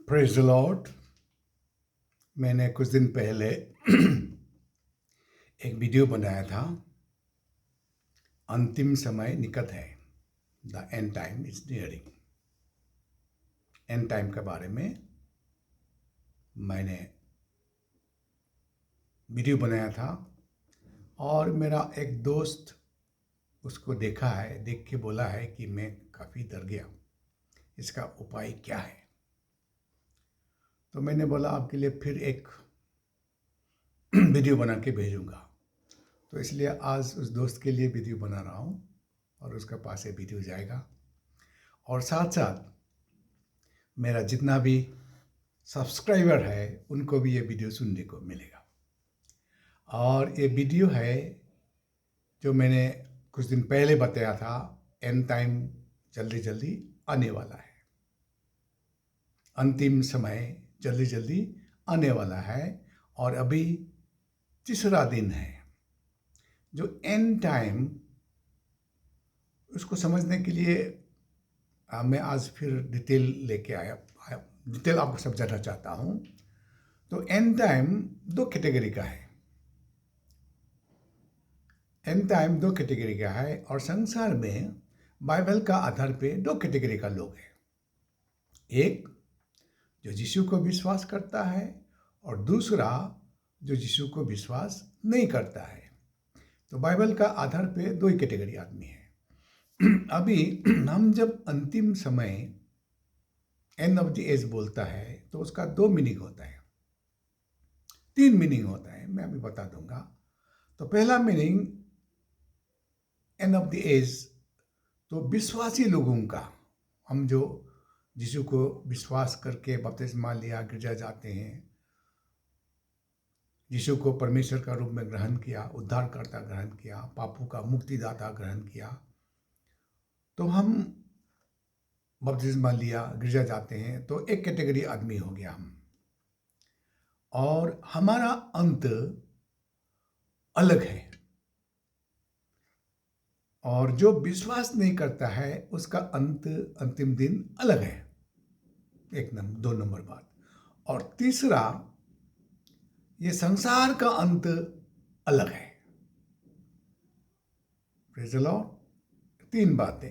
Praise the Lord. मैंने कुछ दिन पहले एक वीडियो बनाया था। अंतिम समय निकट है, the end time is nearing. And time के बारे में मैंने वीडियो बनाया था और मेरा एक दोस्त उसको देखा है, देख के बोला है कि मैं काफ़ी डर गया, इसका उपाय क्या है। तो मैंने बोला आपके लिए फिर एक वीडियो बना के भेजूंगा। तो इसलिए आज उस दोस्त के लिए वीडियो बना रहा हूँ और उसके पास ये वीडियो जाएगा। और साथ साथ मेरा जितना भी सब्सक्राइबर है उनको भी ये वीडियो सुनने को मिलेगा। और ये वीडियो है जो मैंने कुछ दिन पहले बताया था, एंड टाइम जल्दी जल्दी आने वाला है, अंतिम समय जल्दी जल्दी आने वाला है। और अभी तीसरा दिन है। जो एंड टाइम, उसको समझने के लिए मैं आज फिर डिटेल लेके आया, डिटेल आपको समझाना चाहता हूँ। तो एंड टाइम दो कैटेगरी का है। एंड टाइम दो कैटेगरी का है और संसार में बाइबल का आधार पे दो कैटेगरी का लोग हैं। एक जो यीशु को विश्वास करता है और दूसरा जो यीशु को विश्वास नहीं करता है। तो बाइबल का आधार पे दो ही कैटेगरी आदमी है। अभी हम जब अंतिम समय, एंड ऑफ द एज बोलता है तो उसका दो मीनिंग होता है, तीन मीनिंग होता है, मैं अभी बता दूंगा। तो पहला meaning end of the age, तो विश्वासी लोगों का, हम जो यीशु को विश्वास करके बपतिस्मा लिया, गिरजा जाते हैं, यीशु को परमेश्वर का रूप में ग्रहण किया, उद्धारकर्ता ग्रहण किया, पापों का मुक्तिदाता ग्रहण किया, तो हम बपतिस्मा लिया, गिरजा जाते हैं, तो एक कैटेगरी आदमी हो गया हम। और हमारा अंत अलग है। और जो विश्वास नहीं करता है उसका अंत, अंतिम दिन अलग है। एक नंबर, दो नंबर बात। और तीसरा, ये संसार का अंत अलग है। Praise the Lord. तीन बातें,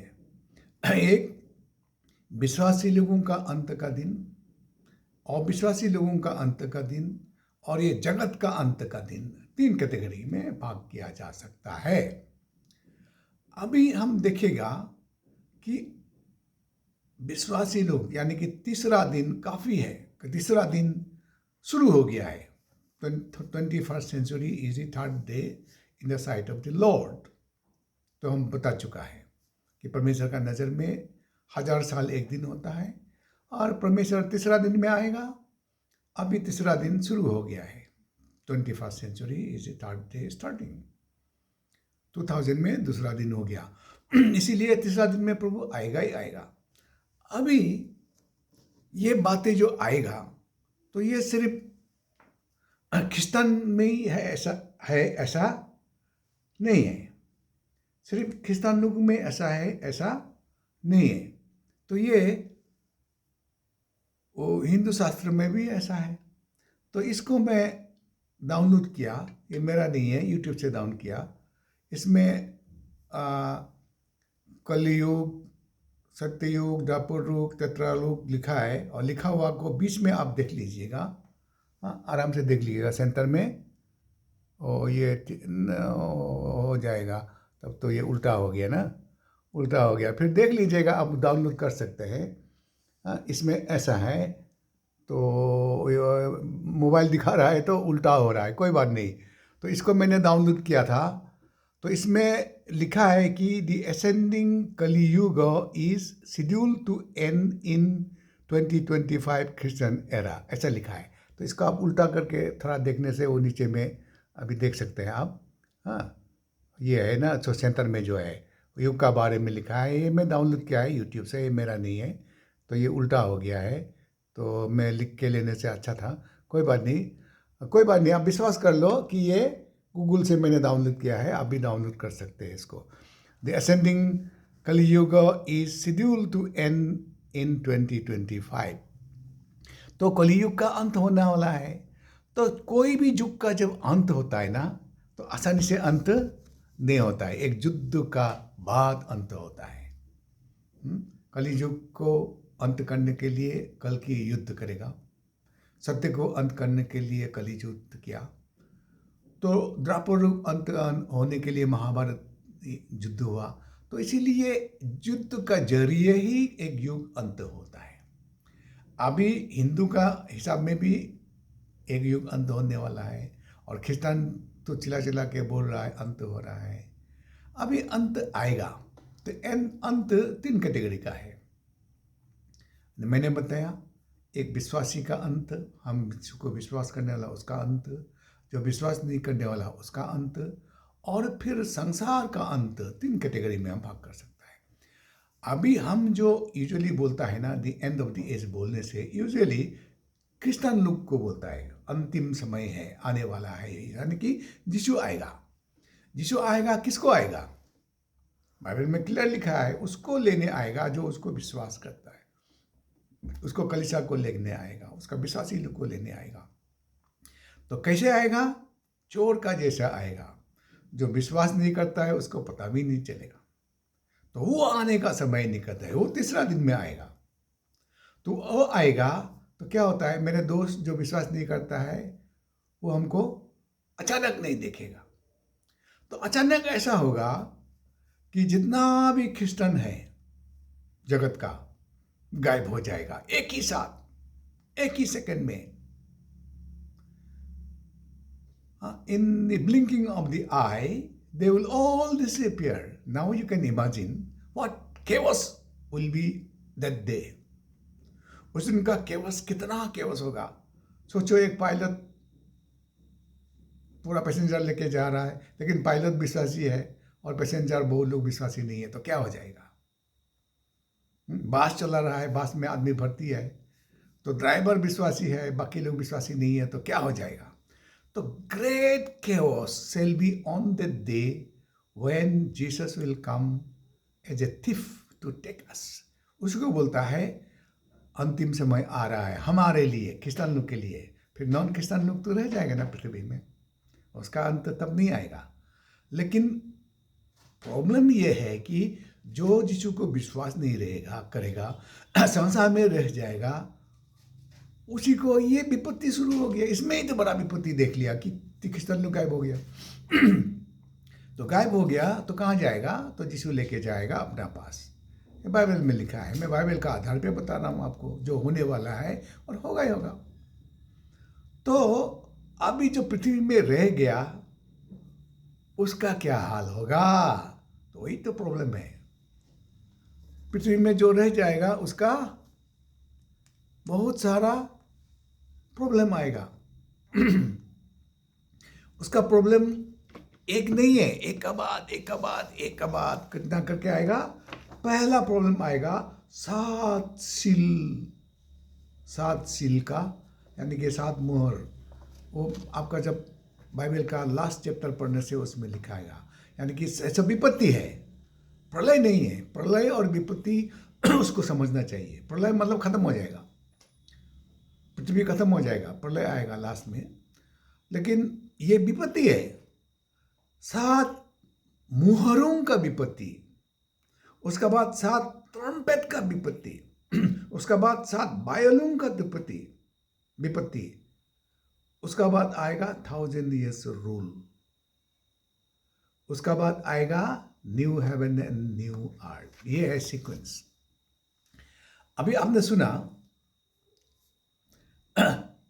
एक विश्वासी लोगों का अंत का दिन, अविश्वासी लोगों का अंत का दिन, और ये जगत का अंत का दिन। तीन कैटेगरी में भाग किया जा सकता है। अभी हम देखेगा कि विश्वासी लोग, यानी कि तीसरा दिन काफ़ी है, तीसरा दिन शुरू हो गया है। 21st century is the third day in the sight of the Lord. तो हम बता चुका है कि परमेश्वर का नज़र में 1000 साल एक दिन होता है और परमेश्वर तीसरा दिन में आएगा। अभी तीसरा दिन शुरू हो गया है। 21st century is the third day starting. 2000 में दूसरा दिन हो गया। इसीलिए तीसरा दिन में प्रभु आएगा ही आएगा। अभी ये बातें जो आएगा, तो ये सिर्फ ख्रिस्तान में ही है ऐसा नहीं है। सिर्फ ख्रिस्तान लोगों में ऐसा है ऐसा नहीं है। तो ये वो हिंदू शास्त्र में भी ऐसा है। तो इसको मैं डाउनलोड किया, ये मेरा नहीं है, यूट्यूब से डाउन किया। इसमें कलयुग, सत्ययुग, द्वापर युग, त्रेतायुग लिखा है। और लिखा हुआ को बीच में आप देख लीजिएगा, हाँ, आराम से देख लीजिएगा सेंटर में। और ये हो जाएगा। तब तो ये उल्टा हो गया ना, उल्टा हो गया। फिर देख लीजिएगा, आप डाउनलोड कर सकते हैं। हाँ, इसमें ऐसा है। तो मोबाइल दिखा रहा है तो उल्टा हो रहा है, कोई बात नहीं। तो इसको मैंने डाउनलोड किया था। तो इसमें लिखा है कि the ascending Kaliyuga is schedule to end in 2025 Christian era, ऐसा लिखा है। तो इसको आप उल्टा करके थोड़ा देखने से वो नीचे में अभी देख सकते हैं आप। हाँ, ये है ना, तो सेंटर में जो है युग का बारे में लिखा है। ये मैं डाउनलोड किया है यूट्यूब से, ये मेरा नहीं है। तो ये उल्टा हो गया है, तो मैं लिख के लेने से अच्छा था। कोई बात नहीं, कोई बात नहीं, आप विश्वास कर लो कि ये गूगल से मैंने डाउनलोड किया है। आप भी डाउनलोड कर सकते हैं इसको। The ascending Kaliyuga is schedule to end in 2025। तो कलयुग का अंत होने वाला है। तो कोई भी युग का जब अंत होता है ना, तो आसानी से अंत नहीं होता है, एक युद्ध का बाद अंत होता है। कलयुग को अंत करने के लिए कल की युद्ध करेगा, सत्य को अंत करने के लिए कली युद्ध किया, तो द्वापर युग अंत होने के लिए महाभारत युद्ध हुआ। तो इसीलिए युद्ध का जरिए ही एक युग अंत होता है। अभी हिंदू का हिसाब में भी एक युग अंत होने वाला है, और क्रिस्तान तो चिल्ला चिल्ला के बोल रहा है अंत हो रहा है। अभी अंत आएगा। तो अंत 3 कैटेगरी का है। मैंने बताया, एक विश्वासी का अंत, हम जिसको विश्वास करने वाला उसका अंत, जो विश्वास नहीं करने वाला उसका अंत, और फिर संसार का अंत। 3 कैटेगरी में हम भाग कर सकता है। अभी हम जो यूजुअली बोलता है ना, the end of the age बोलने से यूजुअली क्रिस्चियन लोग को बोलता है अंतिम समय है, आने वाला है, यानी कि यीशु आएगा। यीशु आएगा, किसको आएगा? बाइबल में क्लियर लिखा है, उसको लेने आएगा जो उसको विश्वास करता है, उसको कलीसिया को लेने आएगा, उसका विश्वासी लोग को लेने आएगा। तो कैसे आएगा? चोर का जैसा आएगा। जो विश्वास नहीं करता है उसको पता भी नहीं चलेगा। तो वो आने का समय नहीं करता है, वो तीसरा दिन में आएगा। तो वो आएगा तो क्या होता है, मेरे दोस्त जो विश्वास नहीं करता है वो हमको अचानक नहीं देखेगा। तो अचानक ऐसा होगा कि जितना भी क्रिश्चियन है जगत का गायब हो जाएगा, एक ही साथ, एक ही सेकंड में। In the blinking of the eye, they will all disappear. Now you can imagine what chaos will be that day. उस दिन का chaos कितना chaos होगा। सोचो, एक पायलट पूरा पैसेंजर लेके जा रहा है, लेकिन पायलट विश्वासी है और पैसेंजर बहुत लोग विश्वासी नहीं है, तो क्या हो जाएगा? बस चला रहा है, बस में आदमी भर्ती है, तो ड्राइवर विश्वासी है, बाकी लोग विश्वासी नहीं है, तो क्या हो जाएगा? तो great chaos shall be on the day when Jesus will come as a thief to take us. उसको बोलता है अंतिम समय आ रहा है हमारे लिए, क्रिश्चियन लोग के लिए। फिर नॉन क्रिश्चियन लोग तो रह जाएगा ना पृथ्वी में, उसका अंत तब नहीं आएगा। लेकिन प्रॉब्लम यह है कि जो यीशु को विश्वास नहीं रहेगा करेगा, संसार में रह जाएगा, उसी को ये विपत्ति शुरू हो गया। इसमें ही तो बड़ा विपत्ति देख लिया कि क्रिश्चियन लोग गायब हो गया। तो गायब हो गया तो कहाँ जाएगा? तो यीशु लेके जाएगा अपना पास। ये बाइबल में लिखा है, मैं बाइबल का आधार पे बता रहा हूँ आपको, जो होने वाला है और होगा ही होगा। तो अभी जो पृथ्वी में रह गया उसका क्या हाल होगा? तो वही तो प्रॉब्लम है। पृथ्वी में जो रह जाएगा उसका बहुत सारा प्रॉब्लम आएगा। उसका प्रॉब्लम एक नहीं है, एक का बाद एक का बाद एक का बाद कितना करके आएगा। पहला प्रॉब्लम आएगा 7 सील का, यानी कि 7 मोहर। वो आपका जब बाइबल का लास्ट चैप्टर पढ़ने से उसमें लिखा आएगा, यानी कि ऐसा विपत्ति है, प्रलय नहीं है। प्रलय और विपत्ति उसको समझना चाहिए। प्रलय मतलब खत्म हो जाएगा, पृथ्वी खत्म हो जाएगा, प्रलय आएगा लास्ट में। लेकिन ये विपत्ति है, 7 मुहरों का विपत्ति, उसका बाद 7 ट्रम्पेट का विपत्ति, उसका बाद 7 बायलों का विपत्ति, उसका बाद आएगा 1000 years रूल, उसका बाद आएगा न्यू हेवन एंड न्यू अर्थ। ये है सीक्वेंस। अभी आपने सुना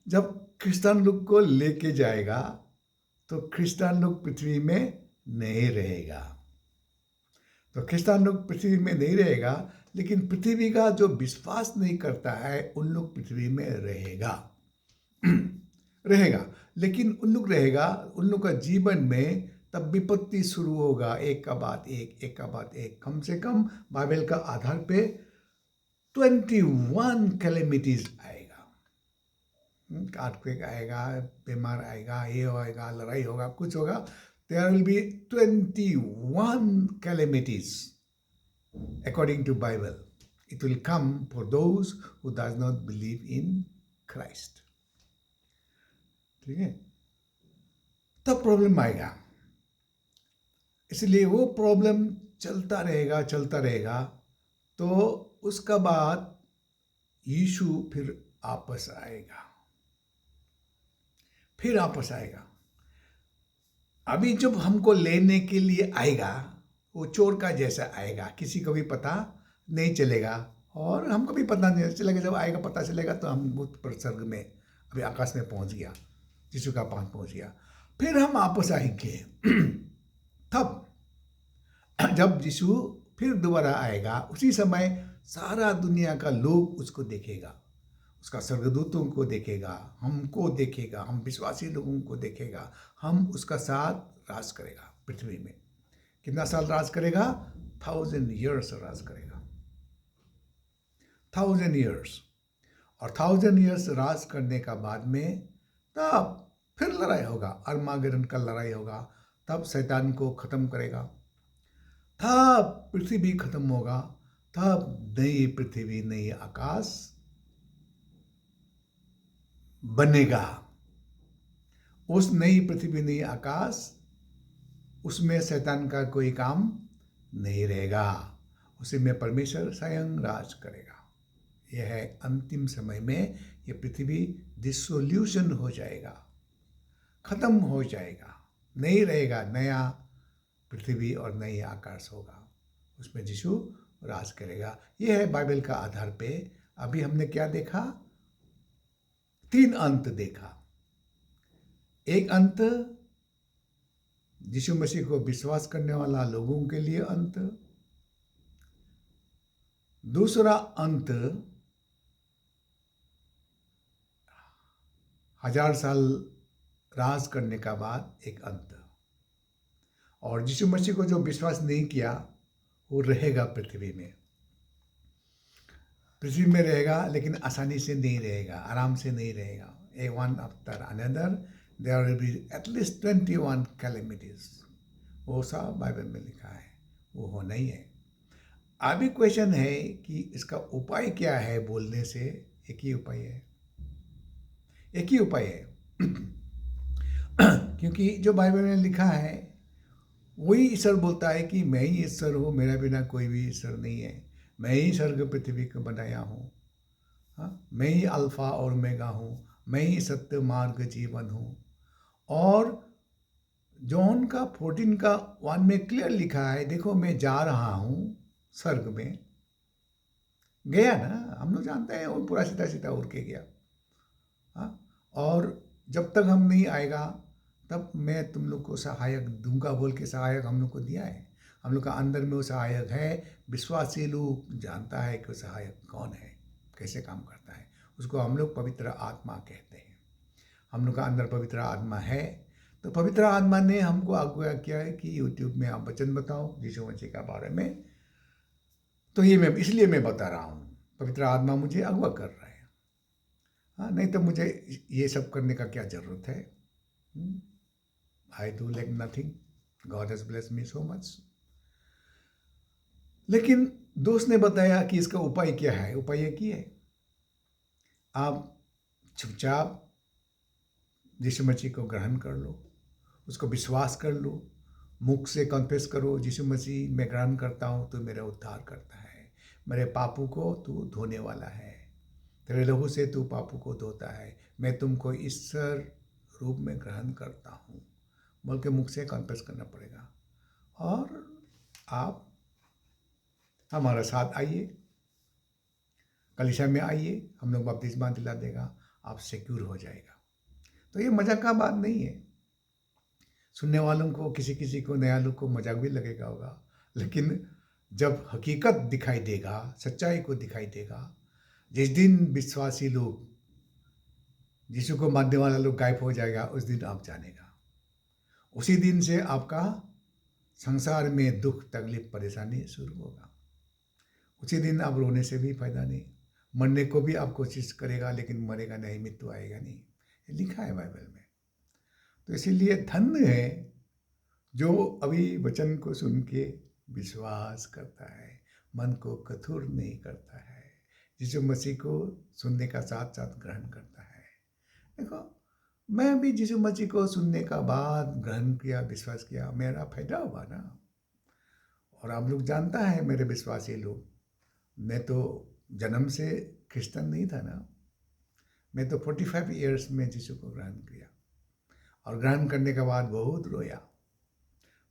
जब क्रिश्चियन लोग को लेके जाएगा तो क्रिश्चियन लोग पृथ्वी में नहीं रहेगा। तो क्रिश्चियन लोग पृथ्वी में नहीं रहेगा, लेकिन पृथ्वी का जो विश्वास नहीं करता है उन लोग पृथ्वी में रहेगा। लेकिन उन लोग रहेगा, उन लोग का जीवन में तब विपत्ति शुरू होगा, एक का बाद एक, एक का बाद एक। कम से कम बाइबल का आधार पे 21 कैलेमिटीज आएगा। अर्थक्वेक आएगा, बीमार आएगा, ये होगा, लड़ाई होगा, कुछ होगा। There will be 21 calamities according to Bible. It will come for those who does not believe in Christ. ठीक है, तब प्रॉब्लम आएगा। इसलिए वो प्रॉब्लम चलता रहेगा चलता रहेगा, तो उसका बाद यीशु फिर आपस आएगा, फिर आपस आएगा। अभी जब हमको लेने के लिए आएगा, वो चोर का जैसा आएगा, किसी को भी पता नहीं चलेगा, और हमको भी पता नहीं चलेगा। जब आएगा पता चलेगा तो हम भूत पर स्वर्ग में, अभी आकाश में पहुंच गया, यीशु का पास पहुंच गया। फिर हम आपस आएंगे तब जब यीशु फिर दोबारा आएगा, उसी समय सारा दुनिया का लोग उसको देखेगा, उसका स्वर्गदूतों को देखेगा, हमको देखेगा, हम विश्वासी लोगों को देखेगा। हम उसका साथ राज करेगा पृथ्वी में। कितना साल राज करेगा? 1000 years राज करेगा, 1000 years। और 1000 years राज करने का बाद में तब फिर लड़ाई होगा, अर्मागेडन का लड़ाई होगा। तब शैतान को खत्म करेगा, तब पृथ्वी खत्म होगा, तब नई पृथ्वी नई आकाश बनेगा। उस नई पृथ्वी नई आकाश, उसमें शैतान का कोई काम नहीं रहेगा, उसी में परमेश्वर स्वयं राज करेगा। यह है अंतिम समय में ये पृथ्वी डिसोल्यूशन हो जाएगा, खत्म हो जाएगा, नहीं रहेगा। नया पृथ्वी और नई आकाश होगा, उसमें यीशु राज करेगा। यह है बाइबल का आधार पे। अभी हमने क्या देखा? 3 अंत देखा। एक अंत यीशु मसीह को विश्वास करने वाला लोगों के लिए अंत। दूसरा अंत 1000 साल राज करने का बाद एक अंत। और यीशु मसीह को जो विश्वास नहीं किया वो रहेगा पृथ्वी में, पृथ्वी में रहेगा, लेकिन आसानी से नहीं रहेगा, आराम से नहीं रहेगा। A one after another there will be at least 21 calamities. वो सब बाइबल में लिखा है, वो होना ही है। अभी क्वेश्चन है कि इसका उपाय क्या है बोलने से? एक ही उपाय है, एक ही उपाय है क्योंकि जो बाइबल में लिखा है वही ईश्वर बोलता है कि मैं ही ईश्वर हूँ, मेरा बिना कोई भी ईश्वर नहीं है। मैं ही स्वर्ग पृथ्वी को बनाया हूँ। हाँ, मैं ही अल्फा और ओमेगा हूँ, मैं ही सत्य मार्ग जीवन हूँ। और जॉन का 14 का 1 में क्लियर लिखा है, देखो मैं जा रहा हूँ स्वर्ग में। गया ना, हम लोग जानते हैं, वो पूरा सीधा सीधा उड़ के गया। हाँ, और जब तक हम नहीं आएगा तब मैं तुम लोग को सहायक दूंगा बोल के सहायक हम लोग को दिया है। हम लोग का अंदर में वो सहायक है। विश्वासी लोग जानता है कि वो सहायक कौन है, कैसे काम करता है। उसको हम लोग पवित्र आत्मा कहते हैं। हम लोग का अंदर पवित्र आत्मा है। तो पवित्र आत्मा ने हमको आज्ञा किया है कि यूट्यूब में आप वचन बताओ यीशु मसीह के बारे में। तो ये मैं इसलिए मैं बता रहा हूँ, पवित्र आत्मा मुझे अगवा कर रहा है। हाँ, नहीं तो मुझे ये सब करने का क्या जरूरत है? I do like nothing, God has blessed me so much. लेकिन दोस्त ने बताया कि इसका उपाय क्या है। उपाय ये की है, आप चुपचाप यीशु मसीह को ग्रहण कर लो, उसको विश्वास कर लो, मुख से कन्फेस करो, यीशु मसीह मैं ग्रहण करता हूँ तो मेरा उद्धार करता है, मेरे पापों को तू धोने वाला है, तेरे लहू से तू पापों को धोता है, मैं तुमको ईश्वर रूप में ग्रहण करता हूँ बोल के मुख से कन्फेस करना पड़ेगा। और आप हमारे साथ आइए, कलीसिया में आइए, हम लोग बपतिस्मा दिला देगा, आप सिक्योर हो जाएगा। तो ये मजाक का बात नहीं है। सुनने वालों को, किसी किसी को, नया लोग को मजाक भी लगेगा होगा, लेकिन जब हकीकत दिखाई देगा, सच्चाई को दिखाई देगा, जिस दिन विश्वासी लोग, यीशु को मानने वाला लोग गायब हो जाएगा, उस दिन आप जानेगा। उसी दिन से आपका संसार में दुख तकलीफ परेशानी शुरू होगा। उसी दिन आप रोने से भी फायदा नहीं, मरने को भी आप कोशिश करेगा लेकिन मरेगा नहीं, मृत्यु आएगा नहीं, ये लिखा है बाइबल में। तो इसीलिए धन्य है जो अभी वचन को सुन के विश्वास करता है, मन को कठोर नहीं करता है, यीशु मसीह को सुनने का साथ साथ ग्रहण करता है। देखो, मैं भी यीशु मसीह को सुनने का बाद ग्रहण किया, विश्वास किया, मेरा फायदा हुआ ना। और आप लोग जानता है मेरे विश्वासी लोग, मैं तो जन्म से क्रिश्चियन नहीं था ना। मैं तो 45 ईयर्स में यीशु को ग्रहण किया और ग्रहण करने के बाद बहुत रोया।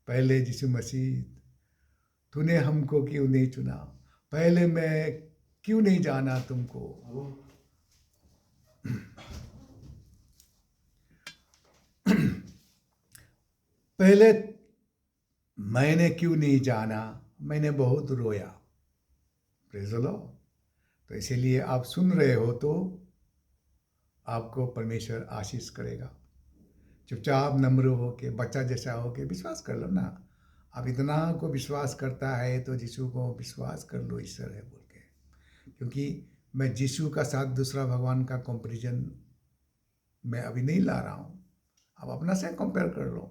पहले यीशु मसीह, तूने हमको क्यों नहीं चुना? पहले मैं क्यों नहीं जाना तुमको? पहले मैंने क्यों नहीं जाना? मैंने बहुत रोया। Praise the Lord. तो इसीलिए आप सुन रहे हो तो आपको परमेश्वर आशीष करेगा। चुपचाप नम्र हो के, बच्चा जैसा हो के विश्वास कर लो ना। आप इतना को विश्वास करता है तो यीशु को विश्वास कर लो, ईश्वर है बोल के। क्योंकि मैं यीशु का साथ दूसरा भगवान का कंपैरिजन मैं अभी नहीं ला रहा हूँ। आप अपना से कंपेयर कर लो।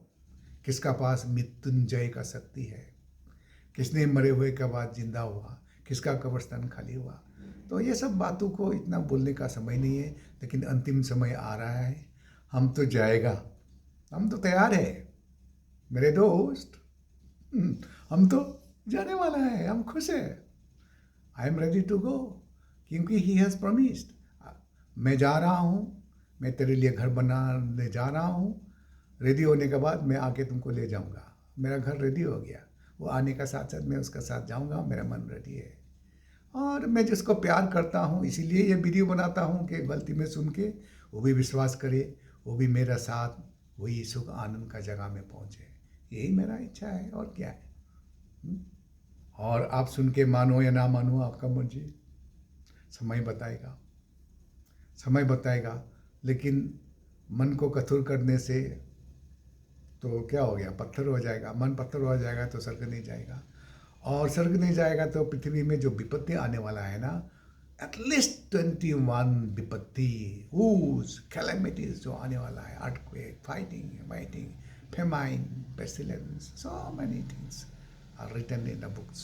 किसका पास मृत्युंजय का शक्ति है, किसने मरे हुए के बाद जिंदा हुआ, किसका कब्रिस्तान खाली हुआ। तो ये सब बातों को इतना बोलने का समय नहीं है, लेकिन अंतिम समय आ रहा है। हम तो जाएगा, हम तो तैयार है मेरे दोस्त। हम तो जाने वाला है, हम खुश है। I am ready to go, क्योंकि ही हैज़ प्रॉमिस्ड। मैं जा रहा हूँ, मैं तेरे लिए घर बनाने जा रहा हूँ। रेडी होने के बाद मैं आके तुमको ले जाऊँगा। मेरा घर रेडी हो गया, वो आने का साथ साथ मैं उसका साथ जाऊँगा। मेरा मन रेडी है और मैं जिसको प्यार करता हूँ, इसीलिए ये वीडियो बनाता हूँ कि गलती में सुन के वो भी विश्वास करे, वो भी मेरा साथ वही सुख आनंद का जगह में पहुँचे। यही मेरा इच्छा है, और क्या है। और आप सुन के मानो या ना मानो, आपका मर्जी, समय बताएगा, समय बताएगा। लेकिन मन को कठोर करने से तो क्या हो गया, पत्थर हो जाएगा। मन पत्थर हो जाएगा तो स्वर्ग नहीं जाएगा, और स्वर्ग नहीं जाएगा तो पृथ्वी में जो विपत्ति आने वाला है ना, एटलीस्ट 21 विपत्ति, कैलेमिटीज जो आने वाला है, earthquake, fighting, famine, pestilence, so many things are written in the books.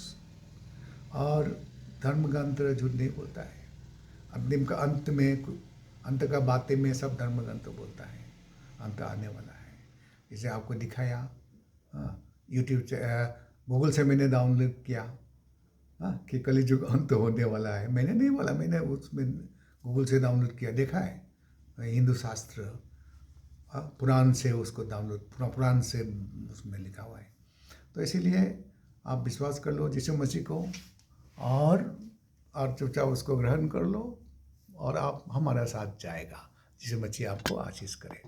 और धर्म ग्रंथ झूठ नहीं बोलता है। अंतिम का अंत में, अंत का बातें में सब धर्म ग्रंथ बोलता है, अंत आने वाला है। इसे आपको दिखाया, यूट्यूब से, गूगल से मैंने डाउनलोड किया, कि कलियुग अंत होने वाला है। मैंने नहीं बोला, मैंने उसमें गूगल से डाउनलोड किया, देखा है। हिंदू शास्त्र पुराण से उसको डाउनलोड, पुराण से उसमें लिखा हुआ है। तो इसीलिए आप विश्वास कर लो यीशु मसीह को, और चुपचाप उसको ग्रहण कर लो, और आप हमारा साथ जाएगा। यीशु मसीह आपको आशीष करे।